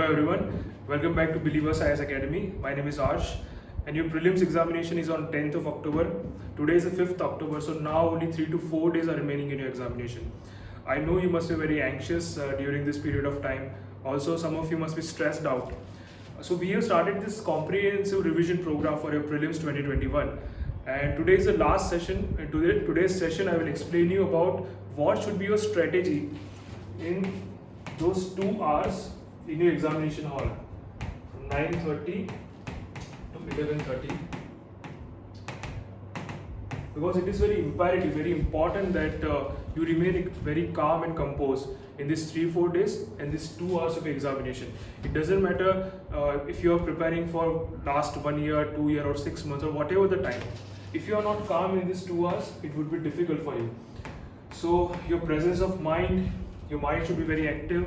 Hello everyone, welcome back to Believers IAS Academy. My name is Arsh and your prelims examination is on 10th of October. Today is the 5th October, so now only 3 to 4 days are remaining in your examination. I know you must be very anxious during this period of time. Also, some of you must be stressed out. So we have started this comprehensive revision program for your prelims 2021. And today is the last session. In today's session, I will explain you about what should be your strategy in those 2 hours in your examination hall from 9:30 to 11:30, because it is very imperative, very important that you remain very calm and composed in these 3-4 days and these 2 hours of examination. It doesn't matter if you are preparing for last 1 year, 2 year or 6 months or whatever the time. If you are not calm in these 2 hours, it would be difficult for you. So your presence of mind, your mind should be very active.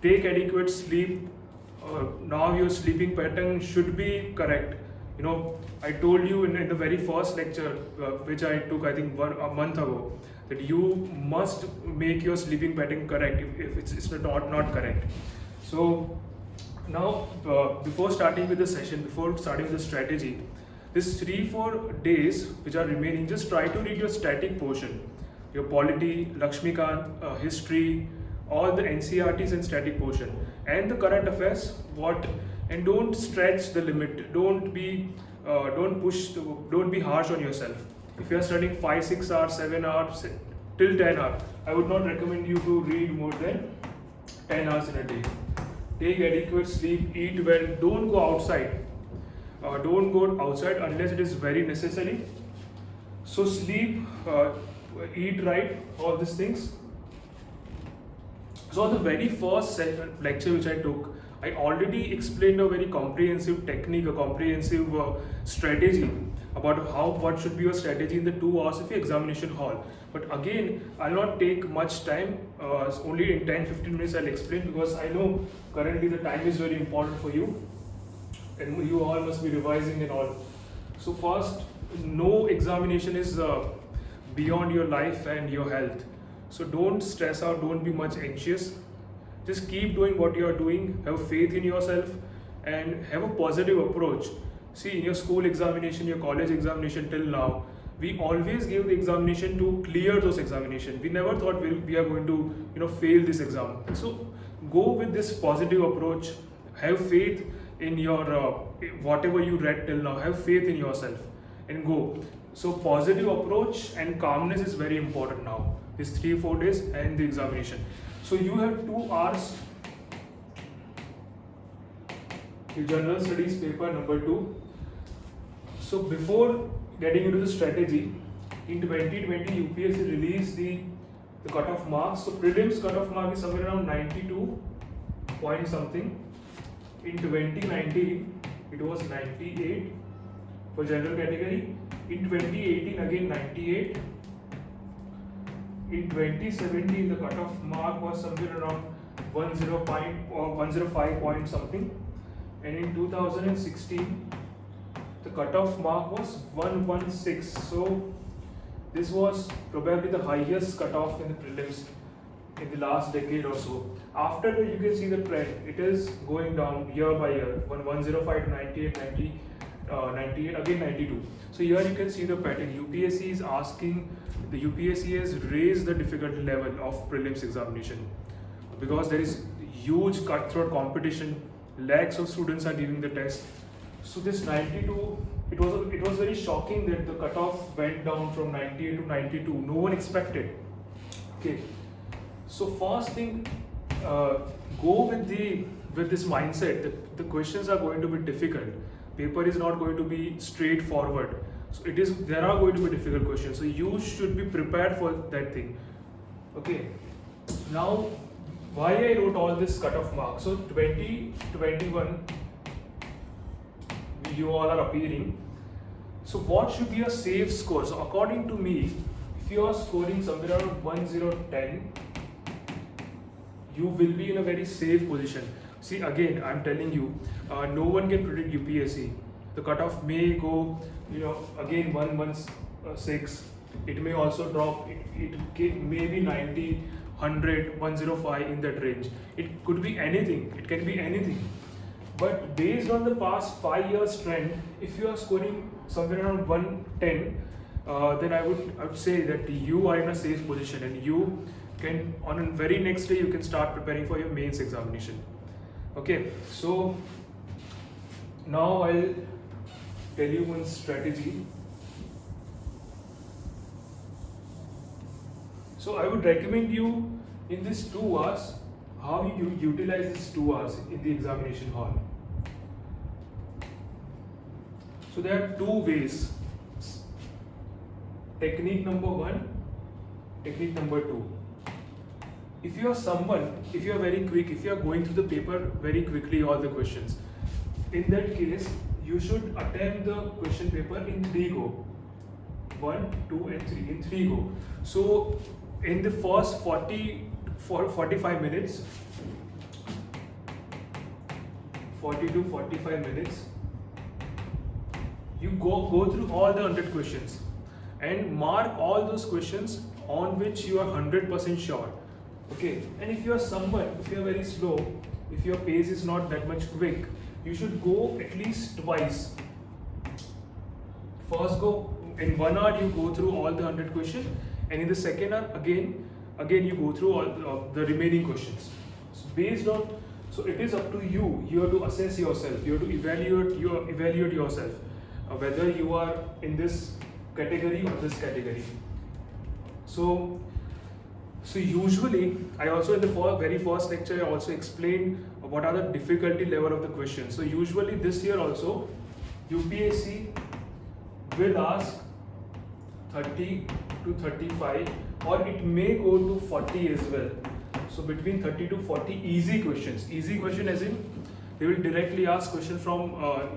Take adequate sleep. Now your sleeping pattern should be correct. You know, I told you in the very first lecture, which I took I think a month ago, that you must make your sleeping pattern correct if it's not correct. So now before starting with the session, before starting with the strategy, these 3-4 days which are remaining, just try to read your static portion, your polity, Lakshmikant, history, all the NCERTs and static portion, and the current affairs. And don't stretch the limit. Don't be harsh on yourself. If you are studying 5-6 hours, 7 hours till 10 hours, I would not recommend you to read more than 10 hours in a day. Take adequate sleep, eat well, don't go outside. Don't go outside unless it is very necessary. So sleep, eat right, all these things. So on the very first lecture which I took, I already explained a very comprehensive technique, a comprehensive strategy about what should be your strategy in the 2 hours of your examination hall. But again, I'll not take much time, only in 10-15 minutes I'll explain, because I know currently the time is very important for you and you all must be revising and all. So first, no examination is beyond your life and your health. So don't stress out, don't be much anxious. Just keep doing what you are doing, have faith in yourself and have a positive approach. See, in your school examination, your college examination till now, we always gave the examination to clear those examinations. We never thought we are going to fail this exam. So go with this positive approach, have faith in your whatever you read till now, have faith in yourself and go. So positive approach and calmness is very important now, these 3-4 days and the examination. So you have 2 hours, your general studies paper number 2. So before getting into the strategy, in 2020 UPSC released the cutoff marks. So prelims cutoff mark is somewhere around 92 point something. In 2019 it was 98 for general category. In 2018 again 98. In 2017 the cutoff mark was somewhere around 105 point something, and in 2016 the cutoff mark was 116. So this was probably the highest cutoff in the prelims in the last decade or so. After that, you can see the trend. It is going down year by year, 105 to 98, 98, again 92. So here you can see the pattern. The UPSC has raised the difficulty level of prelims examination because there is huge cutthroat competition. Lakhs of students are giving the test. So this 92, it was very shocking that the cutoff went down from 98 to 92. No one expected. Okay. So first thing, go with this mindset that the questions are going to be difficult. Paper is not going to be straightforward. So there are going to be difficult questions. So you should be prepared for that thing. Okay. Now, why I wrote all this cutoff marks? So 2021, you all are appearing. So what should be a safe score? So according to me, if you are scoring somewhere around 1010, you will be in a very safe position. See, again, I'm telling you, no one can predict UPSC. The cutoff may go, again 116. It may also drop. It may be 90, 100, 105 in that range. It could be anything, it can be anything. But based on the past 5 years trend, if you are scoring somewhere around 110, then I would say that you are in a safe position, and you can, on a very next day, you can start preparing for your mains examination. Okay, so now I'll tell you one strategy. So I would recommend you in this 2 hours, how you utilize this 2 hours in the examination hall. So there are 2 ways. Technique number 1, technique number 2. If you are very quick, if you are going through the paper very quickly, all the questions, in that case, you should attempt the question paper in 3 go. 1, 2 and 3, in 3 go. So in the first 45 minutes, 40 to 45 minutes, you go through all the 100 questions and mark all those questions on which you are 100% sure. Okay, and if you are very slow, if your pace is not that much quick, you should go at least twice. First go, in 1 hour you go through all the 100 questions, and in the second hour again you go through all the remaining questions. So it is up to you. You have to assess yourself. You have to evaluate yourself whether you are in this category or this category. So usually, I also in the very first lecture I also explained what are the difficulty level of the questions. So usually this year also, UPSC will ask 30 to 35, or it may go to 40 as well. So between 30 to 40 easy questions. Easy question as in, they will directly ask question from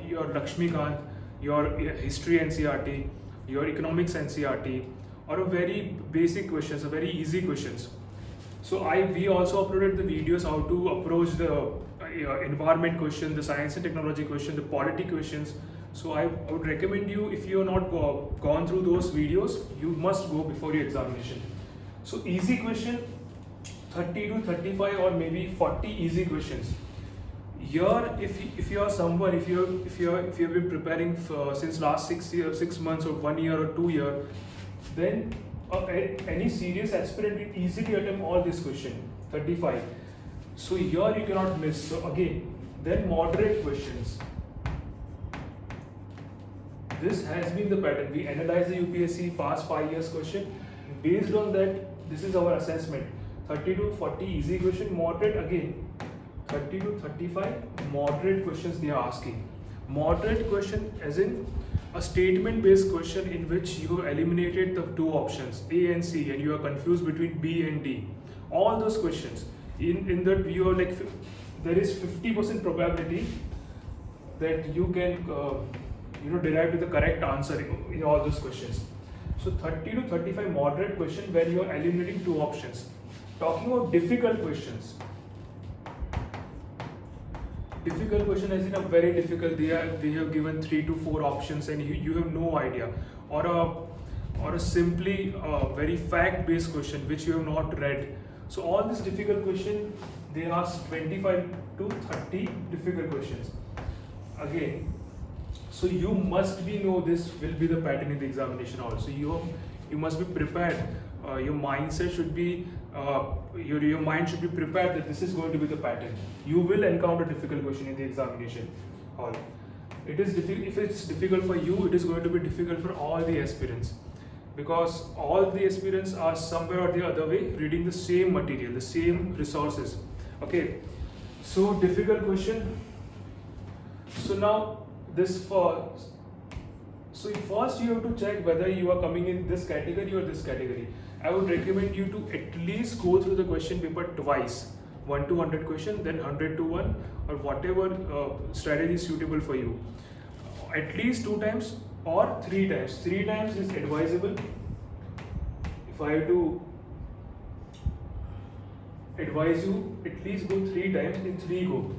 your Lakshmikant, your history NCERT, your economics NCERT, or a very basic questions, a very easy questions. So we also uploaded the videos how to approach the environment question, the science and technology question, the polity questions. So I would recommend you, if you are not gone through those videos, you must go before your examination. So easy question, 30 to 35 or maybe 40 easy questions. Here, if you are someone, if you have been preparing since last 6 months or 1 year or 2 years, then any serious aspirant will easily attempt all this question, 35. So here you cannot miss. So again, then moderate questions. This has been the pattern. We analyze the UPSC past 5 years question. Based on that, this is our assessment. 30 to 40 easy question, moderate again. 30 to 35 moderate questions they are asking. Moderate question as in a statement based question in which you have eliminated the 2 options A and C, and you are confused between B and D. All those questions in that you are like, there is 50% probability that you can derive to the correct answer in all those questions. So 30 to 35 moderate question where you are eliminating 2 options. Talking about difficult questions. Difficult question as in a very difficult, they have given 3 to 4 options and you have no idea, or a simply very fact based question which you have not read. So all these difficult question, they ask 25 to 30 difficult questions again. So you must know this will be the pattern in the examination also. You must be prepared. Your mindset should be your mind should be prepared that this is going to be the pattern. You will encounter difficult question in the examination hall. It is if it's difficult for you, it is going to be difficult for all the aspirants, because all the aspirants are somewhere or the other way reading the same material, the same resources. Okay, so difficult question. So now so first you have to check whether you are coming in this category or this category. I would recommend you to at least go through the question paper twice, 1 to 100 question, then 100 to 1, or whatever strategy is suitable for you. At least 2 times or 3 times. 3 times is advisable. If I have to advise you, at least go 3 times, in 3 go.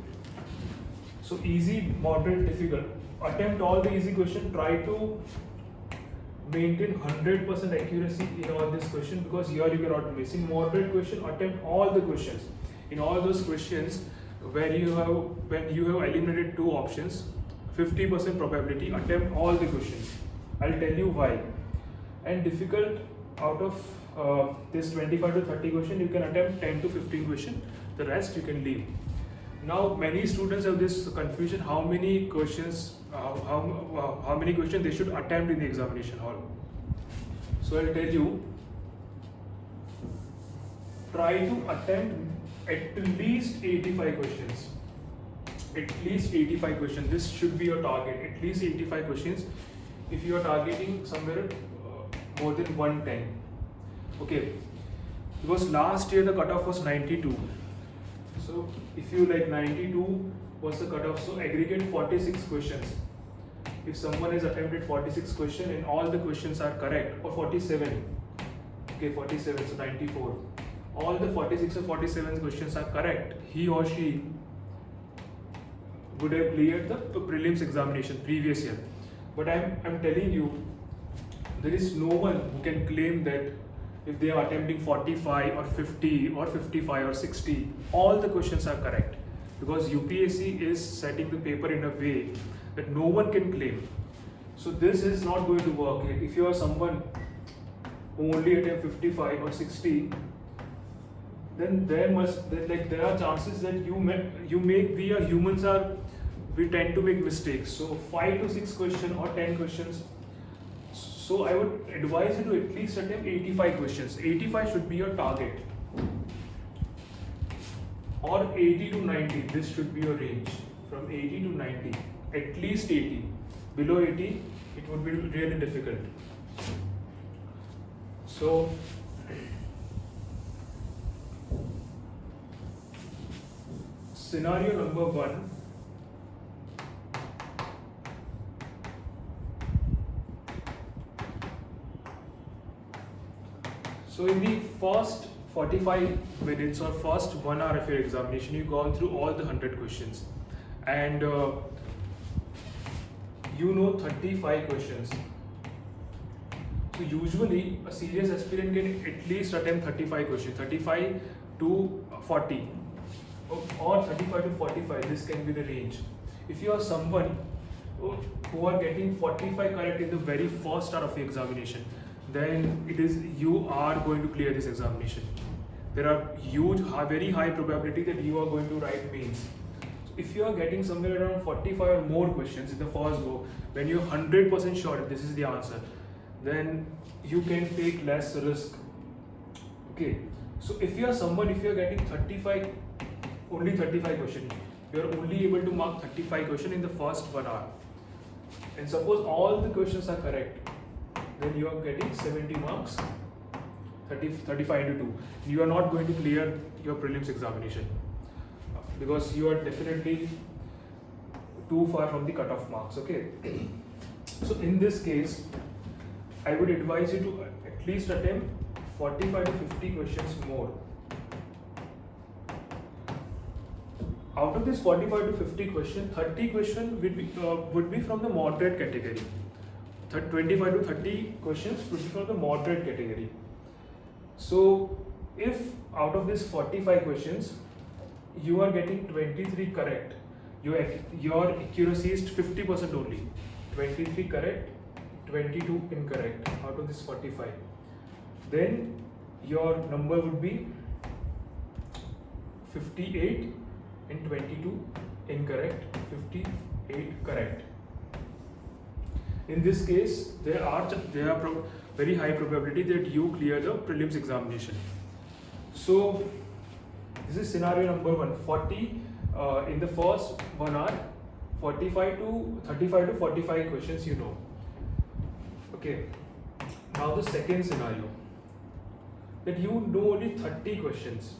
So easy, moderate, difficult. Attempt all the easy question. Try to maintain 100% accuracy in all this question, because here you cannot miss. In moderate question, attempt all the questions. In all those questions when you have eliminated two options, 50% probability, attempt all the questions. I'll tell you why. And difficult, out of this 25 to 30 question, you can attempt 10 to 15 question, the rest you can leave. Now many students have this confusion, how many questions they should attempt in the examination hall. So I'll tell you, try to attempt at least 85 questions. At least 85 questions. This should be your target. At least 85 questions. If you are targeting somewhere more than 110. Okay. Because last year the cutoff was 92. So if you like 92 was the cutoff, so aggregate 46 questions. If someone has attempted 46 questions and all the questions are correct, or 47, okay, 47, so 94, all the 46 or 47 questions are correct, he or she would have cleared the prelims examination previous year. But I'm telling you, there is no one who can claim that if they are attempting 45 or 50 or 55 or 60, all the questions are correct, because UPSC is setting the paper in a way that no one can claim. So this is not going to work. If you are someone who only attempt 55 or 60, then there are chances that we tend to make mistakes. So 5 to 6 questions or 10 questions. So I would advise you to at least attempt 85 questions. 85 should be your target. Or 80 to 90, this should be your range. From 80 to 90, at least 80. Below 80, it would be really difficult. So scenario number 1. So in the first 45 minutes or first 1 hour of your examination, you've gone through all the 100 questions, and you know 35 questions. So usually a serious aspirant can at least attempt 35 questions, 35 to 40 or 35 to 45, this can be the range. If you are someone who are getting 45 correct in the very first hour of the examination, then you are going to clear this examination. There are very high probability that you are going to write mains. So if you are getting somewhere around 45 or more questions in the first go, when you're 100% sure this is the answer, then you can take less risk. Okay. So if you are getting only 35 questions, you are only able to mark 35 questions in the first 1 hour. And suppose all the questions are correct, then you are getting 70 marks, 35 into 2. You are not going to clear your prelims examination because you are definitely too far from the cutoff marks. Okay. So in this case, I would advise you to at least attempt 45 to 50 questions more. Out of this 45 to 50 questions, 30 questions would be from the moderate category. 25 to 30 questions would be from the moderate category. So if out of this 45 questions, you are getting 23 correct, your accuracy is 50% only. 23 correct, 22 incorrect out of this 45. Then your number would be 58 and 22 incorrect, 58 correct. In this case, there are very high probability that you clear the prelims examination. So this is scenario number 1. 40 in the first 1 hour, 35 to 45 questions you know. Okay. Now the second scenario, that you know only 30 questions.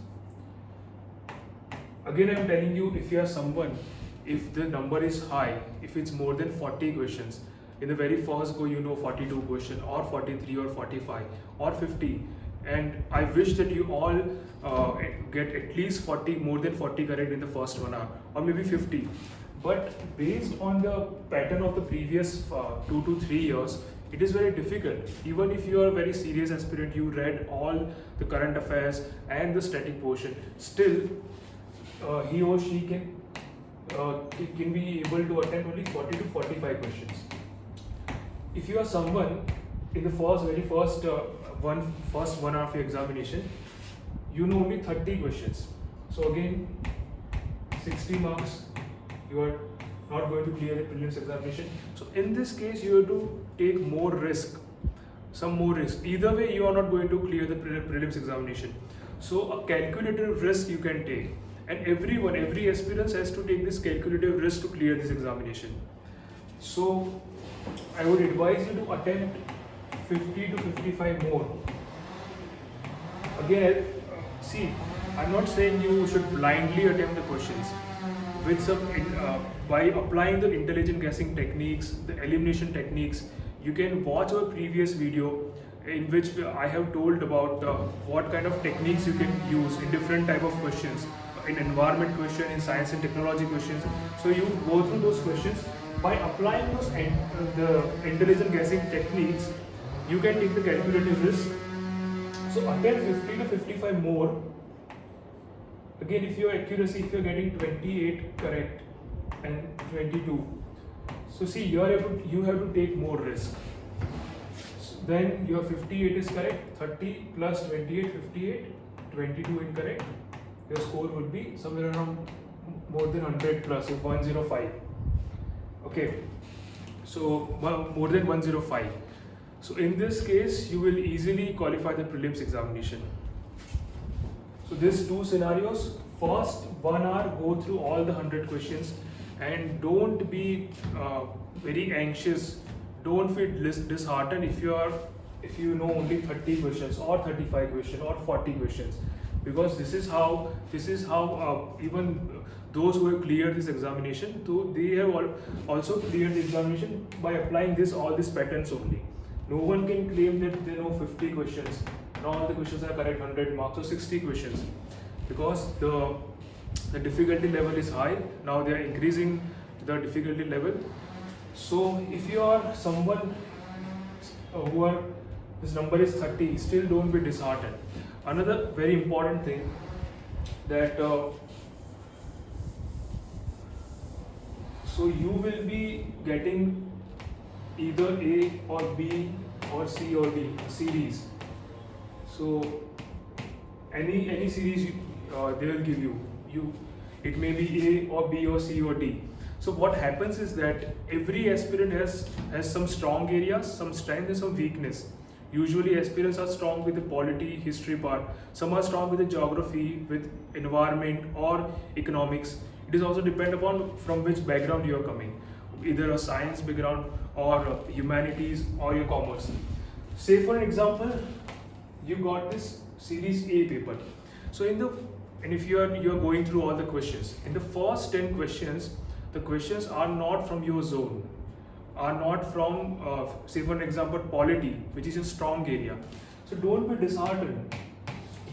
Again, I am telling you, if you are someone, if the number is high, if it's more than 40 questions, in the very first go you know 42 questions or 43 or 45 or 50, and I wish that you all get at least more than 40 correct in the first 1 hour, or maybe 50. But based on the pattern of the previous 2 to 3 years, it is very difficult. Even if you are a very serious aspirant, you read all the current affairs and the static portion, still he or she can be able to attempt only 40 to 45 questions. If you are someone in the first one hour of your examination, you know only 30 questions. So again, 60 marks, you are not going to clear the prelims examination. So in this case, you have to take more risk, some more risk. Either way, you are not going to clear the prelims examination. So a calculated risk you can take, and every aspirant has to take this calculative risk to clear this examination. So I would advise you to attempt 50 to 55 more. Again, see, I'm not saying you should blindly attempt the questions. With by applying the intelligent guessing techniques, the elimination techniques, you can watch our previous video in which I have told about what kind of techniques you can use in different type of questions, in environment question, in science and technology questions. So you go through those questions. By applying those the intelligent guessing techniques, you can take the calculative risk. So attempt 50 to 55 more. Again, if your accuracy, if you're getting 28 correct and 22, so see, you have to take more risk. So then your 58 is correct, 30 plus 28, 58, 22 incorrect. Your score would be somewhere around more than 100 plus, 105. Okay, so more than 105. So in this case, you will easily qualify the prelims examination. So these two scenarios, first 1 hour, go through all the 100 questions and don't be very anxious. Don't feel disheartened if you know only 30 questions or 35 questions or 40 questions, because this is how even those who have cleared this examination, they have also cleared the examination by applying all these patterns only. No one can claim that they know 50 questions and all the questions are correct, 100 marks or 60 questions, because the difficulty level is high. Now they are increasing the difficulty level. So if you are someone this number is 30, still don't be disheartened. Another very important thing that so you will be getting either A or B or C or D series. So any series they will give you. It may be A or B or C or D. So what happens is that every aspirant has some strong areas, some strength and some weakness. Usually aspirants are strong with the polity, history part. Some are strong with the geography, with environment or economics. It is also depend upon from which background you are coming, either a science background or humanities or your commerce. Say for an example, you got this series A paper. So if you are going through all the questions, in the first 10 questions, the questions are not from your zone, are not from say for an example polity, which is a strong area. So don't be disheartened.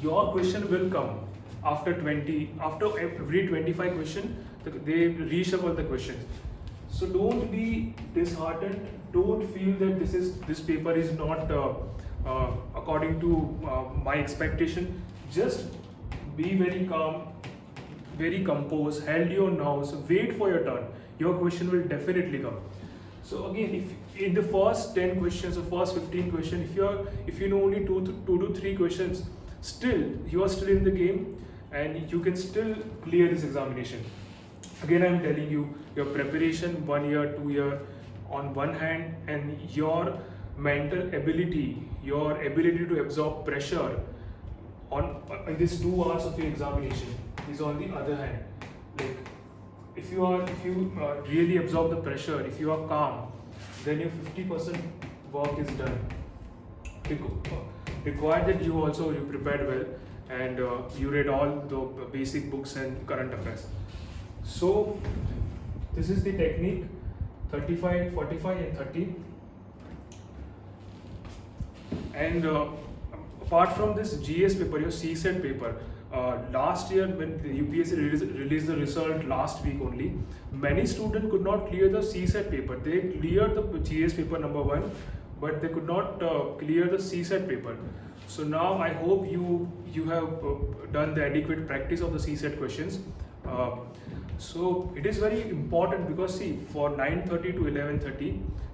Your question will come after every 25 question, they reshuffle the questions. So don't be disheartened. Don't feel that this paper is not according to my expectation. Just be very calm, very composed, hold your nerves, wait for your turn. Your question will definitely come. So again, if in the first 10 questions or first 15 questions, if you know only two to three questions, still you are still in the game and you can still clear this examination. Again, I am telling you, your preparation 1 year, 2 year on one hand, and your mental ability, your ability to absorb pressure in these 2 hours of your examination is on the other hand. Like if you really absorb the pressure, if you are calm, then your 50% work is done. Required that you prepared well and you read all the basic books and current affairs. So this is the technique, 35, 45 and 30. And apart from this GS paper, your CSET paper, last year when the UPSC released the result last week only, many students could not clear the CSET paper. They cleared the GS paper number 1, but they could not clear the CSET paper. So now I hope you have done the adequate practice of the CSET questions. So it is very important because see, for 9:30 to 11:30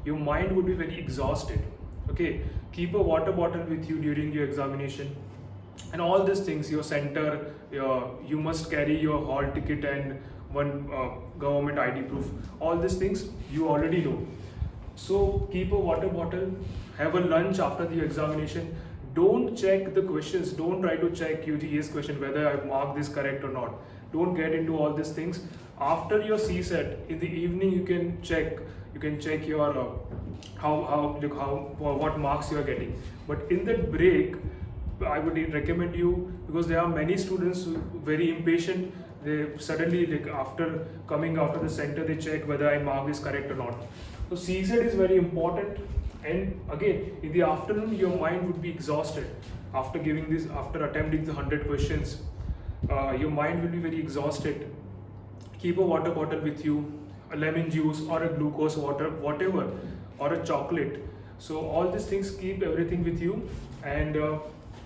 your mind would be very exhausted. Okay, keep a water bottle with you during your examination, and all these things, your center, you must carry your hall ticket and one government ID proof. All these things you already know. So keep a water bottle, have a lunch after the examination. Don't check the questions, don't try to check UTS question whether I marked this correct or not. Don't get into all these things. After your CSET in the evening you can check your what marks you are getting. But in that break I would recommend you, because there are many students who very impatient. They suddenly, like after coming after the center, they check whether I mark this correct or not. So CSET is very important, and again in the afternoon your mind would be exhausted after giving this, after attempting the 100 questions. Your mind will be very exhausted. Keep a water bottle with you, a lemon juice or a glucose water, whatever, or a chocolate. So all these things, keep everything with you. And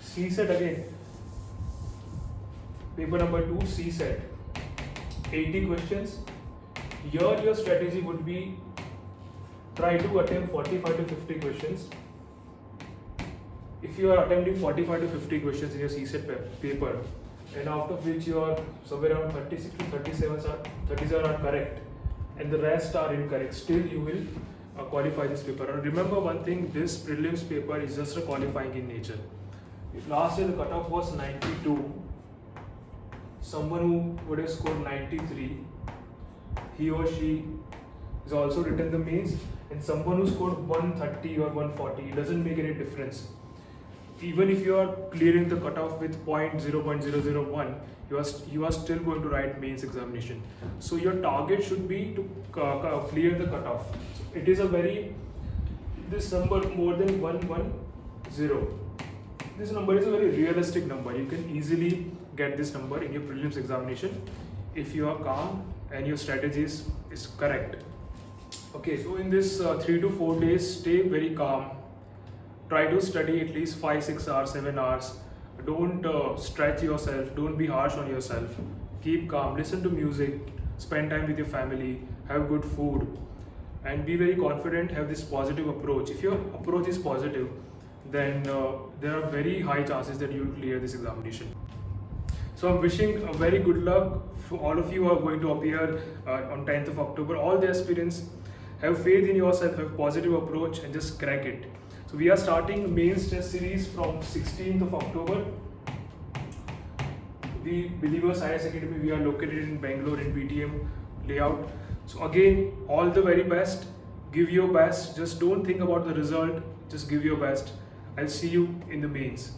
CSET again, paper number 2, CSET, 80 questions. Here your strategy would be, try to attempt 45 to 50 questions. If you are attempting 45 to 50 questions in your CSET paper, and out of which you are somewhere around 36 to 37 are correct, and the rest are incorrect, still you will qualify this paper. And remember one thing, this prelims paper is just a qualifying in nature. If last year the cutoff was 92, someone who would have scored 93, he or she is also written the mains, and someone who scored 130 or 140, it doesn't make any difference. Even if you are clearing the cutoff with 0.001, you are still going to write mains examination. So your target should be to clear the cutoff. So it is a very, this number more than 110, this number is a very realistic number. You can easily get this number in your prelims examination if you are calm and your strategy is correct. Okay, so in this 3 to 4 days, stay very calm. Try to study at least 5-6 hours, 7 hours. Don't stretch yourself, don't be harsh on yourself. Keep calm, listen to music, spend time with your family, have good food, and be very confident, have this positive approach. If your approach is positive, then there are very high chances that you will clear this examination. So I'm wishing a very good luck for all of you who are going to appear on 10th of October. All the aspirants, have faith in yourself, have positive approach, and just crack it. So we are starting mains test series from 16th of October. We Believers IAS Academy, we are located in Bangalore in BTM layout. So again, all the very best. Give your best. Just don't think about the result. Just give your best. I'll see you in the mains.